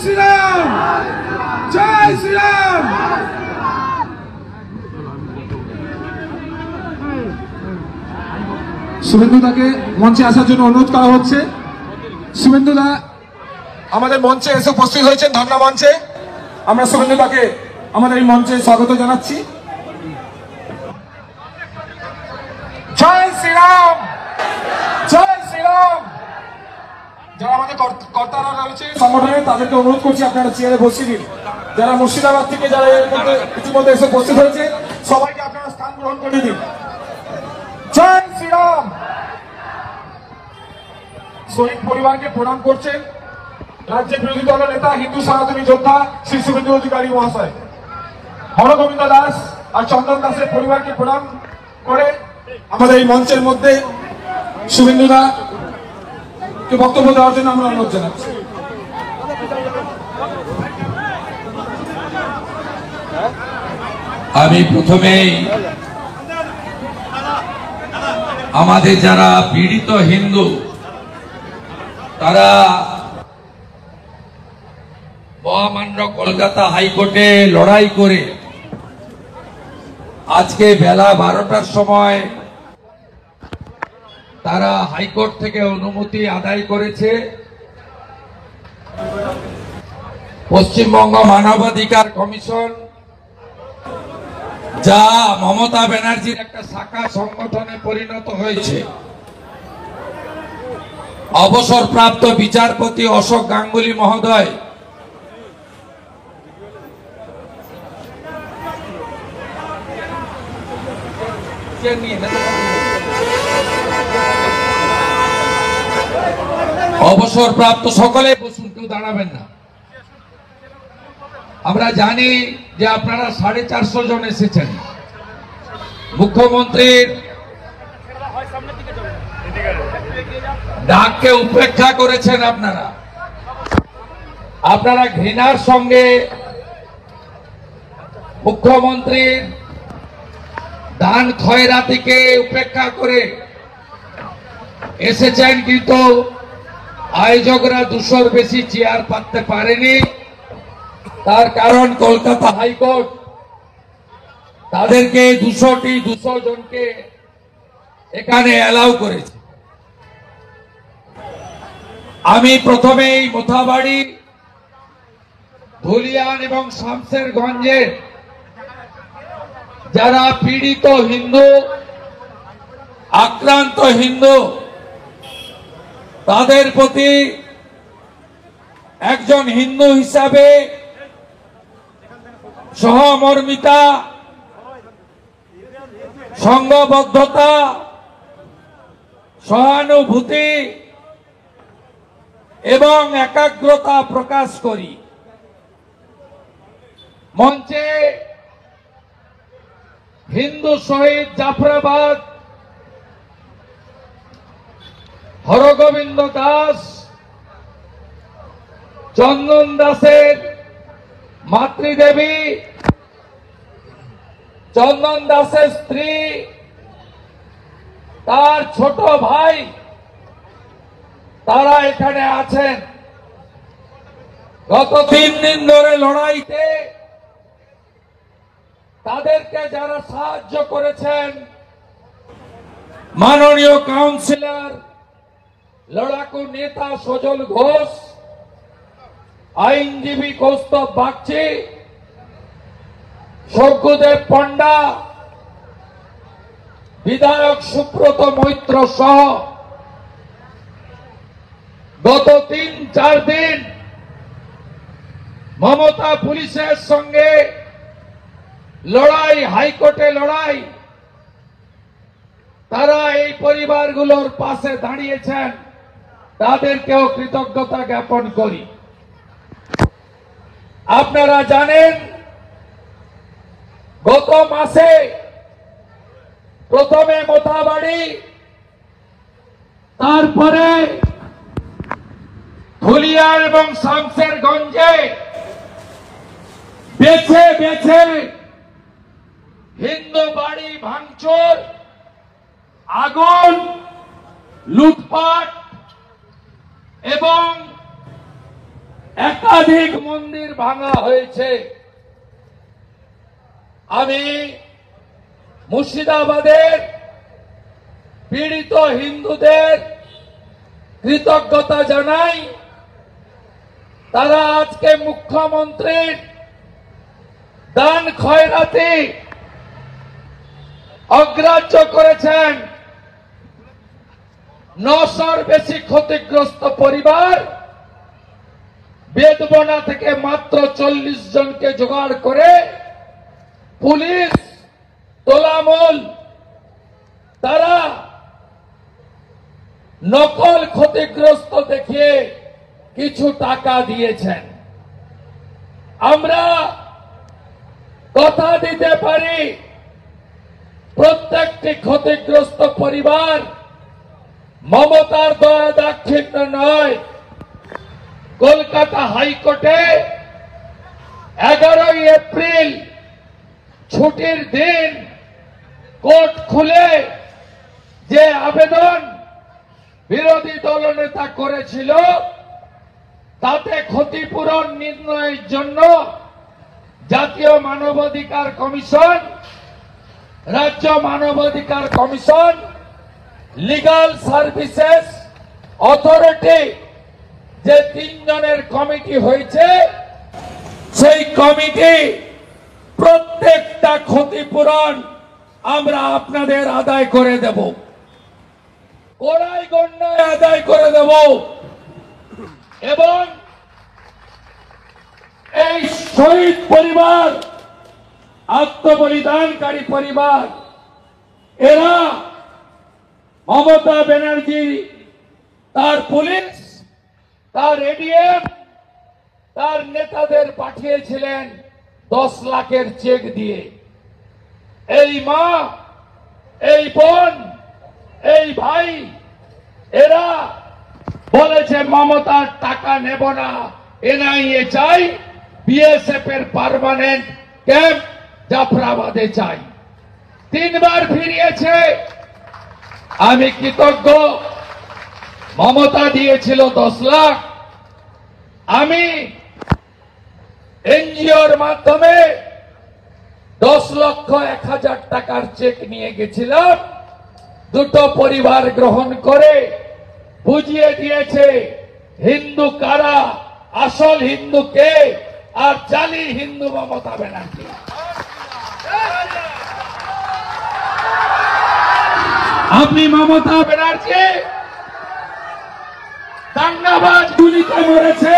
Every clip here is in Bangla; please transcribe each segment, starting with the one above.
শ্রীরাম, জয় শ্রীরাম। শুভেন্দুদাকে মঞ্চে আসার জন্য অনুরোধ করা হচ্ছে। শুভেন্দুদা আমাদের মঞ্চে এসে উপস্থিত হয়েছেন, ধর্ণা মঞ্চে। আমরা শুভেন্দুদাকে আমাদের এই মঞ্চে স্বাগত জানাচ্ছি। জয় শ্রীরাম, জয় শ্রীরাম। যারা আমাদের কর্তারা রয়েছে সংগঠনে, তাদেরকে অনুরোধ করছি আপনারা চেয়ারে বসিয়ে দিন। যারা মুর্শিদাবাদ থেকে যারা এর মধ্যে ইতিমধ্যে এসে উপস্থিত হয়েছে, সবাইকে আপনারা স্থান গ্রহণ করে দিন। জয় শ্রীরাম। শহীদ পরিবারকে প্রণাম করছেন রাজ্যের বিরোধী দলের নেতা, হিন্দু সনাতনী যোদ্ধা শ্রী শুভেন্দু অধিকারী মহাশয়। হরগোবিন্দ দাস আর চন্দন দাসের পরিবারকে প্রণাম করে আমাদের এই মঞ্চের মধ্যে শুভেন্দুদা বক্তব্য দেওয়ার জন্য আমরা অনুরোধ জানাচ্ছি। আমি প্রথমেই আমাদের যারা পীড়িত হিন্দু, তারা মহামান্য কলকাতা হাইকোর্টে লড়াই করে আজকে বেলা 12টার সময় তারা হাইকোর্ট থেকে অনুমতি আদায় করেছে। পশ্চিমবঙ্গ মানবাধিকার কমিশন, যা মমতা ব্যানার্জির একটা শাখা সংগঠনে পরিণত হয়েছে, অবসরপ্রাপ্ত বিচারপতি অশোক গাঙ্গুলি মহোদয় অবসরপ্রাপ্ত সকলে বসুন, কেউ দাঁড়াবেন না। আমরা জানি যে আপনারা 450 জন এসেছেন। মুখ্যমন্ত্রীর ডাককে উপেক্ষা করেছেন আপনারা। আপনারা ঘৃণার সঙ্গে মুখ্যমন্ত্রীর দান খয়রাতিকে উপেক্ষা করে এসেছেন, কিন্তু আয়োজকরা 200-র বেশি চেয়ার পাততে পারেনি। তার কারণ কলকাতা হাইকোর্ট তাদেরকে 200 জনকে এখানে অ্যালাউ করেছে। আমি প্রথমেই মোথাবাড়ি, ধুলিয়ান এবং শামসেরগঞ্জের যারা পীড়িত হিন্দু, আক্রান্ত হিন্দু, তাদের প্রতি একজন হিন্দু হিসাবে সহমর্মিতা, সংঘবদ্ধতা, সহানুভূতি এবং একাগ্রতা প্রকাশ করি। মঞ্চে হিন্দু শহীদ জাফরাবাদ হরগোবিন্দ দাস, চন্দন দাসের মাতৃদেবী, চন্দন দাসের স্ত্রী, তার ছোট ভাই, তারা এখানে আছেন। গত 3 দিন ধরে লড়াইতে তাদেরকে যারা সাহায্য করেছেন, মাননীয় কাউন্সিলর লড়াকু নেতা সজল ঘোষ, আইনজীবী কৌস্তব বাগচি, সর্গুদেব পণ্ডা, বিধায়ক সুব্রত মৈত্র সহ গত 3-4 দিন মমতা পুলিশের সঙ্গে লড়াই, হাইকোর্টে লড়াই, তারা এই পরিবারগুলোর পাশে দাঁড়িয়েছেন। তাদেরকেও কৃতজ্ঞতা জ্ঞাপন করি। আপনারা জানেন গত মাসে প্রথমে মোথাবাড়ি, তারপরে ধুলিয়ান এবং শামসেরগঞ্জে বেছে বেছে হিন্দু বাড়ি ভাঙচুর, আগুন, লুটপাট এবং একাধিক মন্দির ভাঙা হয়েছে। আমি মুর্শিদাবাদের পীড়িত হিন্দুদের কৃতজ্ঞতা জানাই। তারা আজকে মুখ্যমন্ত্রীর দান খয়রাতি অগ্রাহ্য করেছেন। 900-র বেশি ক্ষতিগ্রস্ত পরিবার বেদবনা থেকে মাত্র 40 জনকে জোগাড় করে পুলিশ তোলামূল তারা নকল ক্ষতিগ্রস্ত দেখিয়ে কিছু টাকা দিয়েছেন। আমরা কথা দিতে পারি প্রত্যেকটি ক্ষতিগ্রস্ত পরিবার মমতার দয়া দাক্ষিণ্য নয়। কলকাতা হাইকোর্টে 11 এপ্রিল ছুটির দিন কোর্ট খুলে যে আবেদন বিরোধী দলনেতা করেছিল তাতে ক্ষতিপূরণ নির্ণয়ের জন্য জাতীয় মানবাধিকার কমিশন, রাজ্য মানবাধিকার কমিশন, লিগাল সার্ভিসেস অথরিটি যে 3 জনের কমিটি হয়েছে, সেই কমিটি প্রত্যেকটা ক্ষতিপূরণ আমরা আপনাদের আদায় করে দেব, কড়াই গণ্ডায় আদায় করে দেব। এবং এই শহীদ পরিবার, আত্মবলিদানকারী পরিবার, এরা মমতা ব্যানার্জি, তার পুলিশ, তার এডিএম, তার নেতাদের পাঠিয়েছিলেন 10 লাখের চেক দিয়ে। এই মা, এই বোন, এই ভাই, এরা বলেছে মমতার টাকা নেব না, এনআইএ চাই, বিএসএফ এর পার্মানেন্ট ক্যাম্প জাফরাবাদে চাই। 3 বার ফিরিয়েছে। আমি কৃতজ্ঞ। মমতা দিয়েছিল 10 লাখ, আমি এনজিওর মাধ্যমে 10,01,000 টাকার চেক নিয়ে গেছিলাম। দুটো পরিবার গ্রহণ করে বুঝিয়ে দিয়েছে হিন্দু কারা, আসল হিন্দু কে, আর জালি হিন্দু মমতা ব্যানার্জি। আপনি মমতা ব্যানার্জি দাঙ্গাবাজ গুলিতে মরেছে,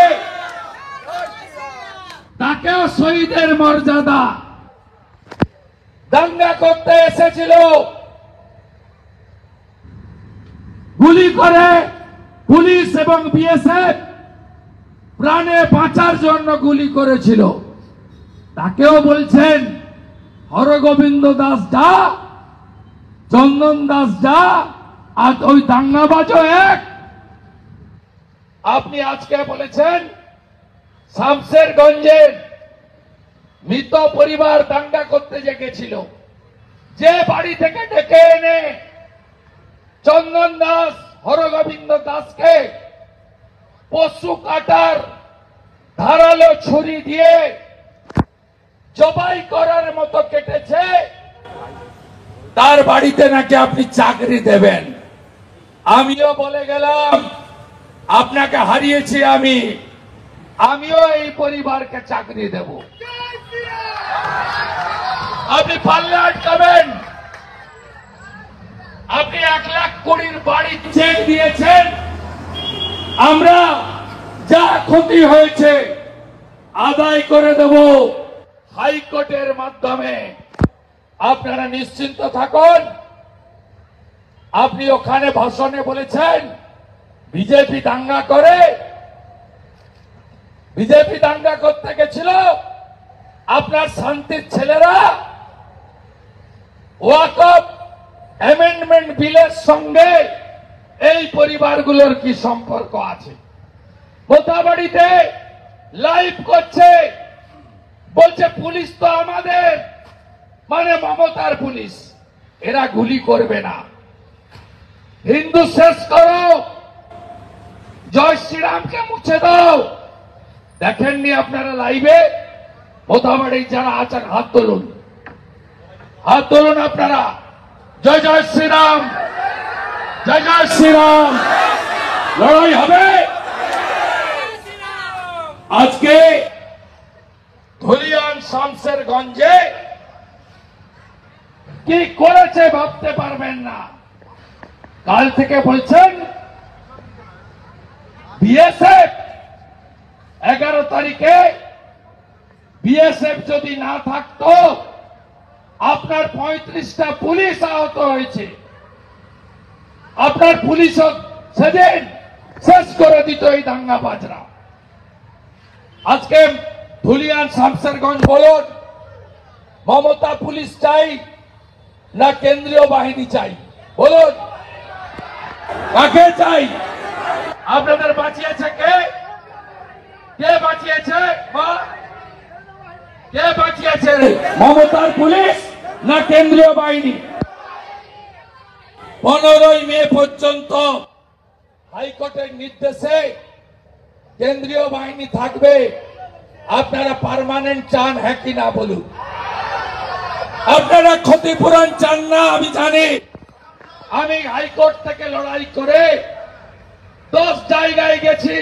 তাকেও শহীদের মর্যাদা। দাঙ্গা করতে এসেছিল, গুলি করে পুলিশ এবং বিএসএফ প্রাণে বাঁচার জন্য গুলি করেছিল, তাকেও বলছেন হরগোবিন্দ দাস যা, চন্দন দাস যা, আর ওই দাঙ্গাবাজও এক। আপনি আজকে বলেছেন শামশেরগঞ্জের মৃত পরিবার দাঙ্গা করতে যে গেছিল, যে বাড়ি থেকে ডেকে এনে চন্দন দাস, হরগোবিন্দ দাসকে পশু কাটার ধারালো ছুরি দিয়ে জবাই করার মতো কেটেছে, তার বাড়িতে নাকি আপনি চাকরি দেবেন। আমিও বলে গেলাম আপনাকে হারিয়েছি, আমিও এই পরিবারকে চাকরি দেব। আপনি পাল্লে আটকাবেন। আপনি 1,20,000 বাড়ি চেক দিয়েছেন। আমরা যা ক্ষতি হয়েছে আদায় করে দেব হাইকোর্টের মাধ্যমে। আপনারা নিশ্চিন্ত থাকুন। আপনি ওখানে ভাষণে বলেছেন বিজেপি দাঙ্গা করে, বিজেপি দাঙ্গা করতে গেছিল। আপনার শান্তির ছেলেরা ওয়াকফ অ্যামেন্ডমেন্ট বিলের সঙ্গে এই পরিবারগুলোর কি সম্পর্ক আছে? মোথাবাড়িতে লাইভ করছে, বলছে পুলিশ তো আমাদের, মানে মমতার পুলিশ, এরা গুলি করবে না। হিন্দু শেষ করো, জয় শ্রীরামকে মুছে দাও, দেখেননি আপনারা লাইভে? মোথাবাড়ি যারা আছেন হাত তুলুন, হাত তুলুন আপনারা। জয় জয় শ্রীরাম, জয় জয় শ্রীরাম। লড়াই হবে। আজকে ধুলিয়ান শামসেরগঞ্জে কি করেছে ভাবতে পারবেন না। কাল থেকে বলছেন বিএসএফ 11 তারিখে বিএসএফ যদি না থাকতো আপনার 35টা পুলিশ আহত হয়েছে, আপনার পুলিশও সেদিন শেষ করে দিত এই দাঙ্গাবাজরা। আজকে ধুলিয়ান শামসেরগঞ্জ বলুন, মমতা পুলিশ চাই না কেন্দ্রীয় বাহিনী চাই? বলুন, কাকে চাই? আপনাদের বাঁচিয়েছে কে? কে বাঁচিয়েছে? কে বাঁচিয়েছে? মমতার পুলিশ না কেন্দ্রীয় বাহিনী? 15ই মে পর্যন্ত হাইকোর্টের নির্দেশে কেন্দ্রীয় বাহিনী থাকবে। আপনারা পার্মানেন্ট চান, হ্যাঁ কি না বলুন? আপনারা ক্ষতিপূরণ চান না আমি জানি। আমি হাইকোর্ট থেকে লড়াই করে 10 জায়গায় গেছি,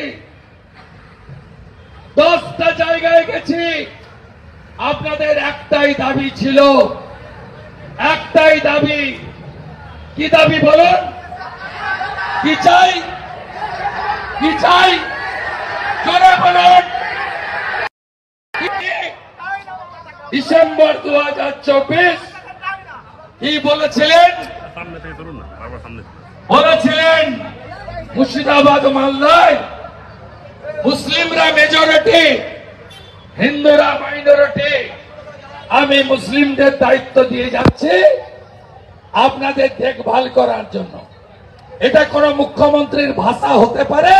10টা জায়গায় গেছি। আপনাদের একটাই দাবি ছিল, একটাই দাবি। কি দাবি বলুন? কি চাই? কি চাই? জোরে বলুন। ডিসেম্বর 2024 কি বলেছিলেন? বলেছিলেন মুর্শিদাবাদ মালদায় মুসলিমরা মেজরিটি, হিন্দুরা মাইনরিটি। আমি মুসলিমদের দায়িত্ব দিয়ে যাচ্ছি আপনাদের দেখভাল করার জন্য। এটা কোন মুখ্যমন্ত্রীর ভাষা হতে পারে?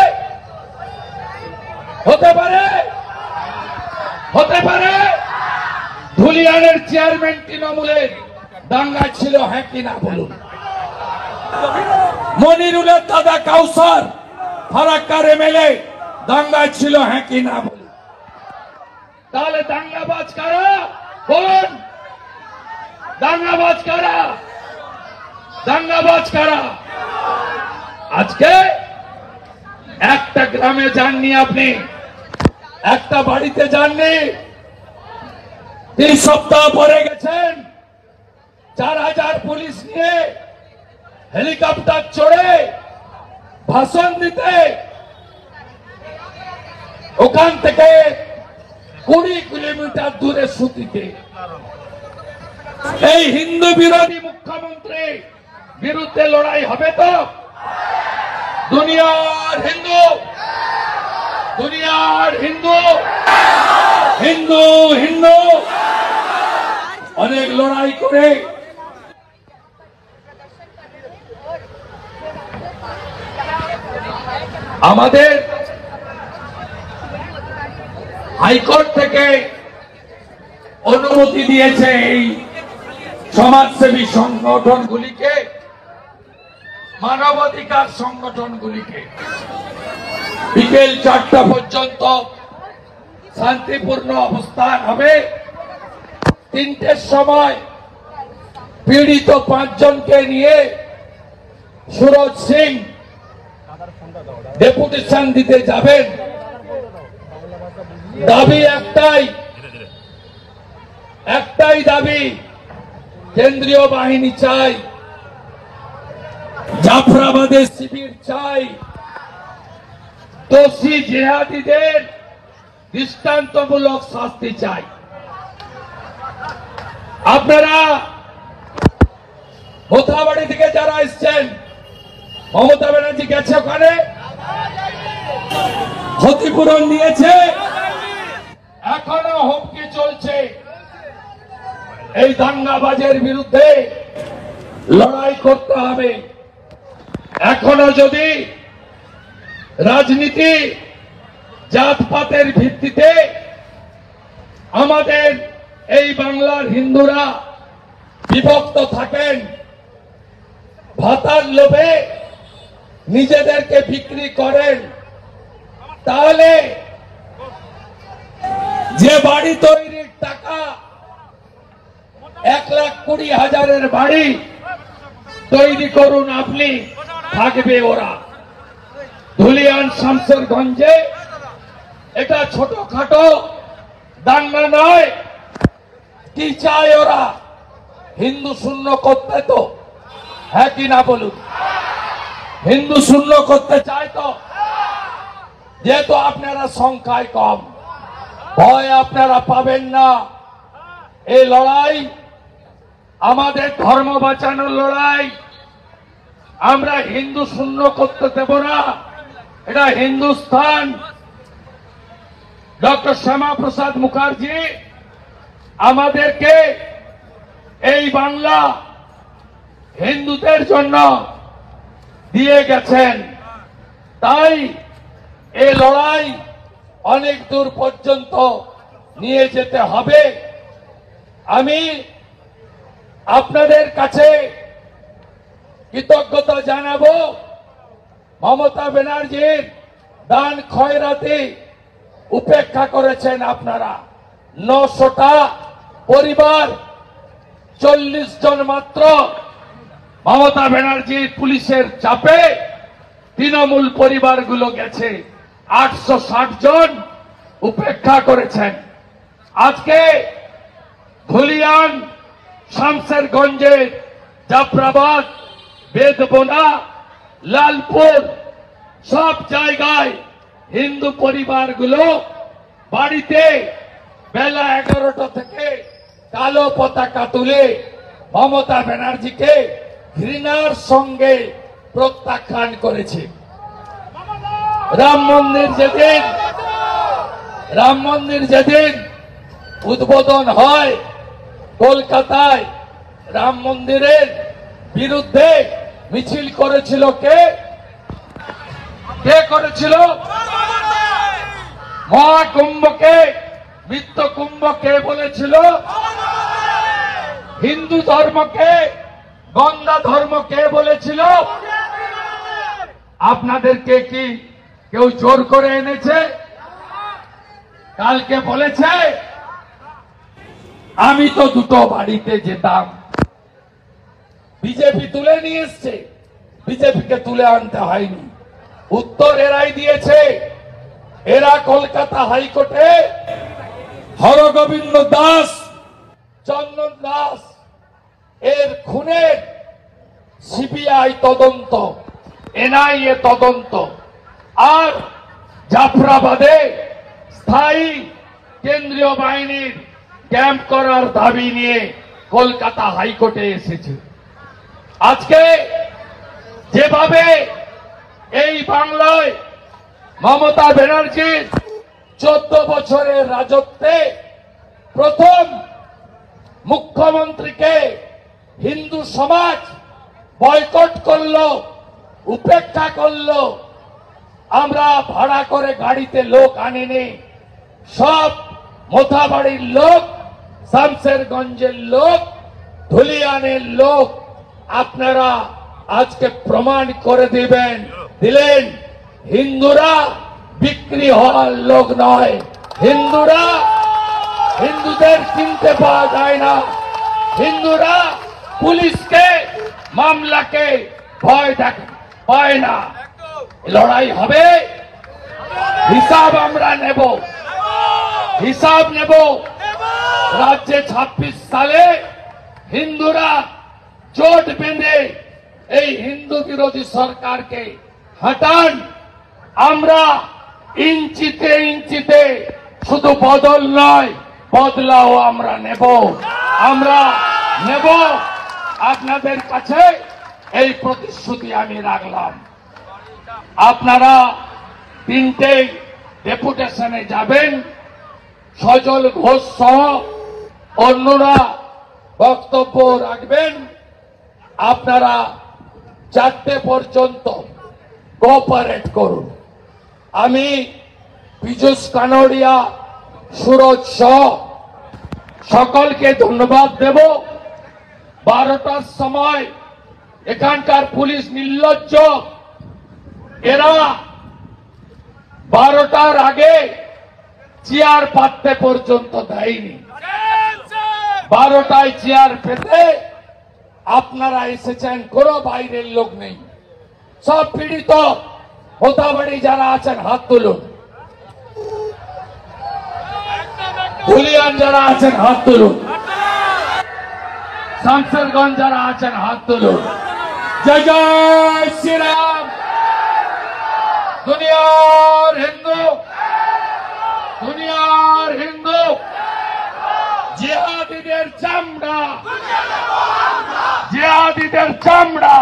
হতে পারে? হতে পারে? ধুলিয়ানের চেয়ারম্যান তৃণমূলের দাঙ্গা ছিল, হ্যাঁ কি না বলুন? মনিরুলের দাদা কাউসার ফারাক্কার এমএলএ দাঙ্গা ছিল, হ্যাঁ কি না বলুন? তাহলে দাঙ্গাবাজ কারা? বলুন, দাঙ্গাবাজ কারা? দাঙ্গাবাজ কারা? আজকে একটা গ্রামে যাননি আপনি, একটা বাড়িতে যাননি, 3 সপ্তাহ পরে গেছেন 4000 পুলিশ নিয়ে হেলিকপ্টার চড়ে ভাষণ দিতে। ওখান থেকে 20 কিলোমিটার দূরে সুতিতে। এই হিন্দু বিরোধী মুখ্যমন্ত্রী বিরুদ্ধে লড়াই হবে তো? দুনিয়ার হিন্দু, দুনিয়ার হিন্দু, হিন্দু হিন্দু অনেক লড়াই করে আমাদের হাইকোর্ট থেকে অনুমতি দিয়েছে এই সমাজসেবী সংগঠনগুলিকে, মানবাধিকার সংগঠনগুলিকে বিকেল 4টা পর্যন্ত শান্তিপূর্ণ অবস্থান হবে। 3টের সময় পীড়িত 5 জনকে নিয়ে সুরজ সিং ডেপুটেশন দিতে যাবেন। দাবি একটাই, একটাই দাবি, কেন্দ্রীয় বাহিনী চাই, জাফরাবাদের শিবির চাই, দোষী জিহাদিদের দৃষ্টান্তমূলক শাস্তি চাই। আপনারা মোথাবাড়ি থেকে যারা এসছেন, মমতা ব্যানার্জি গেছে ওখানে, ক্ষতিপূরণ দিয়েছে, এখনো হুমকি চলছে। এই দাঙ্গাবাজের বিরুদ্ধে লড়াই করতে হবে। এখনো যদি রাজনীতি জাতপাতের ভিত্তিতে আমাদের এই বাংলার হিন্দুরা বিভক্ত থাকেন, ভাতার লোভে নিজেদেরকে বিক্রি করেন, তাহলে বাড়ি তৈরির টাকা 1,20,000 বাড়ি তৈরি করুন আপনি, থাকবে ওরা। ধুলিয়ান শামসেরগঞ্জে এটা ছোটখাটো দাঙ্গা নয়। কি চায় ওরা? হিন্দু শূন্য করতে তো, হ্যাঁ কি না বলুন? হিন্দু শূন্য করতে চায় তো। যেহেতু আপনারা সংখ্যায় কম, ভয় আপনারা পাবেন না। এই লড়াই আমাদের ধর্ম বাঁচানোর লড়াই। আমরা হিন্দু শূন্য করতে দেব না। এটা হিন্দুস্তান। ডক্টর শ্যামা প্রসাদ মুখার্জি আমাদেরকে এই বাংলা হিন্দুদের জন্য দিয়ে গেছেন। তাই এই লড়াই অনেক দূর পর্যন্ত নিয়ে যেতে হবে। আমি আপনাদের কাছে কৃতজ্ঞতা জানাবো। মমতা ব্যানার্জির দান খয়রাতি উপেক্ষা করেছেন আপনারা। 900টা পরিবার, 40 জন মাত্র মমতা ব্যানার্জির পুলিশের চাপে তৃণমূল পরিবারগুলো গেছে। 860 জন উপেক্ষা করেছেন। আজকে ধুলিয়ান, শামসেরগঞ্জে, জাফরাবাদ, বেদবোনা, লালপুর সব জায়গায় হিন্দু পরিবারগুলো বাড়িতে বেলা 11টা থেকে কালো পতাকা তুলে মমতা ব্যানার্জিকে ঘৃণার সঙ্গে প্রত্যাখ্যান করেছে। রাম মন্দির যেদিন উদ্বোধন হয় কলকাতায়, রাম মন্দিরের বিরুদ্ধে মিছিল করেছিল কে? কে করেছিল? মহাকুম্ভকে মিত্র কুম্ভ কে বলেছিল? হিন্দু ধর্মকে গঙ্গা ধর্ম কে বলেছিল? আপনাদেরকে কি কেউ জোর করে এনেছে? কালকে বলেছে আমি তো দুটো বাড়িতে যেতাম। বিজেপি তুলে নিয়ে এসছে, বিজেপিকে তুলে আনতে হয়নি। উত্তর এরাই দিয়েছে। এরা কলকাতা হাইকোর্টে হরগোবিন্দ দাস, চন্দন দাস এর খুনের সিবিআই তদন্ত, এনআইএ তদন্ত আর জাফরাবাদে স্থায়ী কেন্দ্রীয় বাহিনীর ক্যাম্প করার দাবি নিয়ে কলকাতা হাইকোর্টে এসেছে। আজকে যেভাবে এই বাংলায় মমতা ব্যানার্জির 14 বছরের রাজত্বে প্রথম মুখ্যমন্ত্রীকে হিন্দু সমাজ বয়কট করলো, উপেক্ষা করলো। আমরা ভাড়া করে গাড়িতে লোক আনিনি, সব মোথাবাড়ির লোক, শামসেরগঞ্জের লোক, ধুলিয়ানের লোক। আপনারা আজকে প্রমাণ করে দিলেন হিন্দুরা বিক্রি হওয়ার লোক নয়। হিন্দুদের চিনতে পাওয়া যায় না। হিন্দুরা পুলিশকে, মামলাকে ভয় পায় না। লড়াই হবে, হিসাব আমরা নেব। রাজ্যে 26 সালে হিন্দুরা জোট বেঁধে এই হিন্দু বিরোধী সরকারকে হটান। আমরা ইঞ্চিতে ইঞ্চিতে শুধু বদল নয়, বদলাও আমরা নেব। আপনাদের কাছে এই প্রতিশ্রুতি আমি রাখলাম। আপনারা 3টে ডেপুটেশনে যাবেন। সজল ঘোষ সহ অন্যরা বক্তব্য রাখবেন। আপনারা 4টে পর্যন্ত কোঅপারেট করুন। আমি পীযূষ কানোডিয়া, সুরজ সহ সকলকে ধন্যবাদ দেব। 12টার সময় এখানকার পুলিশ নির্লজ্জ, এরা 12টার আগে চেয়ার পাততে পর্যন্ত দেয়নি। 12টায় চেয়ার পেতে আপনারা এসেছেন, কোনো বাইরের লোক নেই, সব পীড়িত মোথাবাড়ি যারা আছেন হাত তুলুন, ধুলিয়ান যারা আছেন হাত তুলুন, শামসেরগঞ্জ যারা আছেন হাত তুলুন। জয় জয় শ্রীরাম। দুনিয়ার হিন্দু, দুনিয়ার হিন্দু জিহাদিদের চামড়া, জিহাদিদের চামড়া,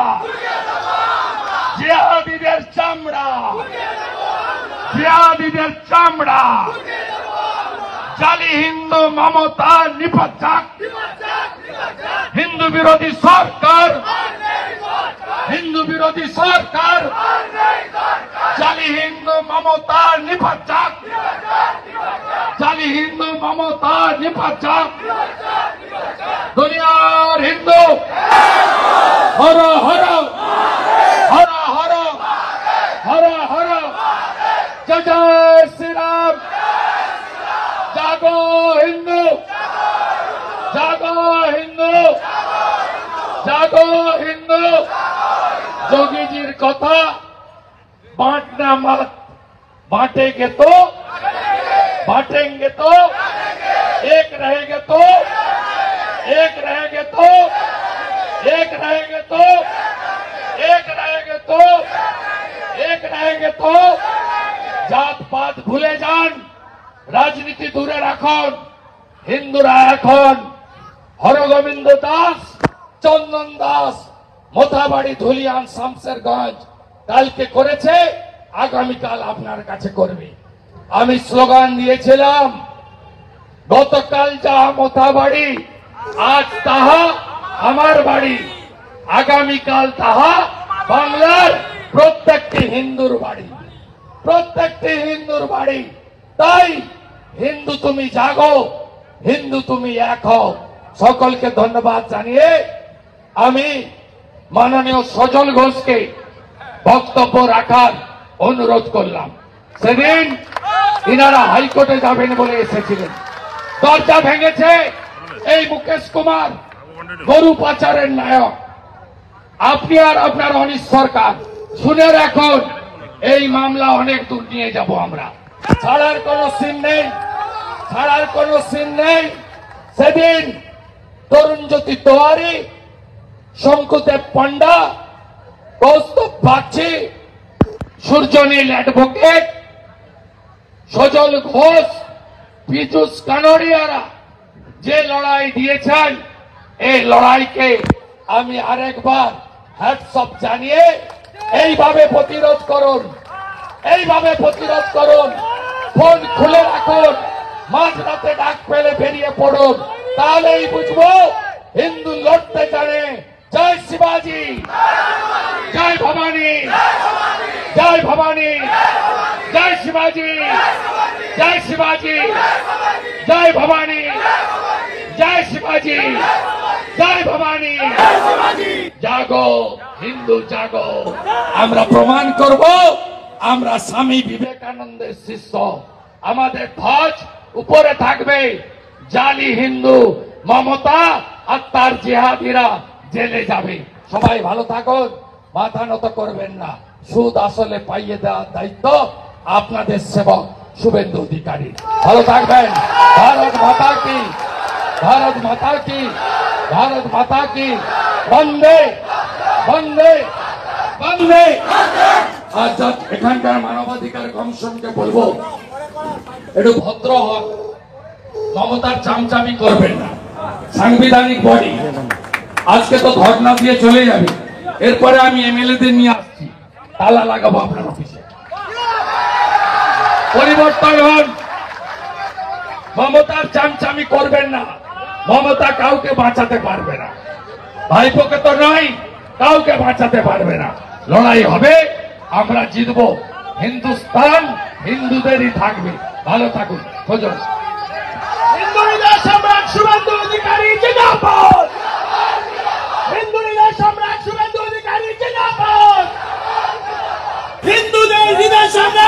জিহাদিদের চামড়া, জিহাদিদের চামড়া, জালি হিন্দু মমতা নিপাত, হিন্দু বিরোধী সরকার, হিন্দু বিরোধী সরকার, জালি হিন্দু মমতা নিপাত, জালি হিন্দু মমতা নিপাত। দুনিয়ার হিন্দু হর হর হর হর হর হর জয় জয় শ্রীরাম। জাগো হিন্দু, জাগো হিন্দু, জাগো হিন্দু। যোগীজির কথা बांटना मत, बांटेंगे तो बांटेंगे तो एक रहेंगे तो एक रहेंगे तो एक रहेंगे तो एक रहेंगे तो एक रहेंगे तो जात पात भूले जान, राजनीति दूरे রাখুন। হিন্দুরা এখন হরগোবিন্দ দাস, চন্দন দাস, মোথাবাড়ি, ধুলিয়ান, শামসেরগঞ্জ কালকে করেছে, আগামীকাল আপনার কাছে করবে। আমি স্লোগান দিয়েছিলাম, গতকাল যা মোথাবাড়ি, আজ তাহা আমার বাড়ি, আগামীকাল তাহা বাংলার প্রত্যেকটি হিন্দুর বাড়ি, প্রত্যেকটি হিন্দুর বাড়ি। তাই হিন্দু তুমি জাগো, হিন্দু তুমি এক হও। সকলকে ধন্যবাদ জানিয়ে আমি মাননীয় সজল ঘোষকে বক্তব্য রাখার অনুরোধ করলাম। সেদিন ইনারা হাইকোর্টে যাবেন বলে এসেছিলেন, দরজা ভেঙেছে এই মুকেশ কুমার, গরু পাচারের নায়ক। আপনি আর আপনার অনিশ সরকার শুনে রাখুন, এই মামলা অনেক দূর নিয়ে যাব আমরা। ছাড়ার কোনো সিন নেই, ছাড়ার কোনো সিন নেই। সেদিন তরুণজ্যোতি তেওয়ারি, শঙ্কুদেব পান্ডা, কৌস্তব বাগচি, সূর্যনীল অ্যাডভোকেট, সজল ঘোষ, পীযূষ কানোরিয়ারা যে লড়াই দিয়েছেন, এই লড়াইকে আমি আরেকবার হ্যাটস অফ জানিয়ে এইভাবে প্রতিরোধ করুন, এইভাবে প্রতিরোধ করুন। ফোন খুলে রাখুন, মাঝরাতে ডাক পেলে বেরিয়ে পড়ুন, তাহলেই বুঝবো হিন্দু লড়তে জানে। জয় শিবাজি, জয় ভবানী, জয় ভবানী, জয় শিবাজি, জয় শিবাজি, জয় ভবানী, জয় শিবাজি, জয় ভবানী। জাগো হিন্দু জাগো, আমরা প্রমাণ করব আমরা স্বামী বিবেকানন্দের শিষ্য। আমাদের ধ্বজ উপরে থাকবে, জালি হিন্দু মমতা আর তার জিহাদিরা জেলে যাবে। সবাই ভালো থাকুন, মাথা নত করবেন না। সুদ আসলে পাইয়ে দেওয়ার দায়িত্ব আপনাদের সেবক শুভেন্দু অধিকারী। ভালো থাকবেন। ভারত মাতা কি, ভারত মাতা কি, ভারত মাতা কি। বন্দে বন্দে বন্দে। আজ এখানকার মানবাধিকার কমিশনকে বলবো একটু ভদ্র হন, মমতার চামচামি করবেন না। সাংবিধানিক বডি, আজকে তো ধর্ণা দিয়ে চলে যাবে, এরপরে আমি এমএলএদের নিয়ে আসছি, তালা লাগাবো আপনার অফিসে। পরিবর্তন হন, মমতার চামচামি করবেন না। মমতা কাউকে বাঁচাতে পারবে না, ভাইপোকে তো নয়, কাউকে বাঁচাতে পারবে না। লড়াই হবে, আমরা জিতবো। হিন্দুস্তান হিন্দুদেরই থাকবে। ভালো থাকুন। খোঁজো হিন্দু হৃদয় সম্রাট শুভেন্দু অধিকারী জিন্দাবাদ। হিন্দু হৃদয় সম্রাট শুভেন্দু অধিকারী জিন্দাবাদ। হিন্দুদের হৃদয় সম্রাট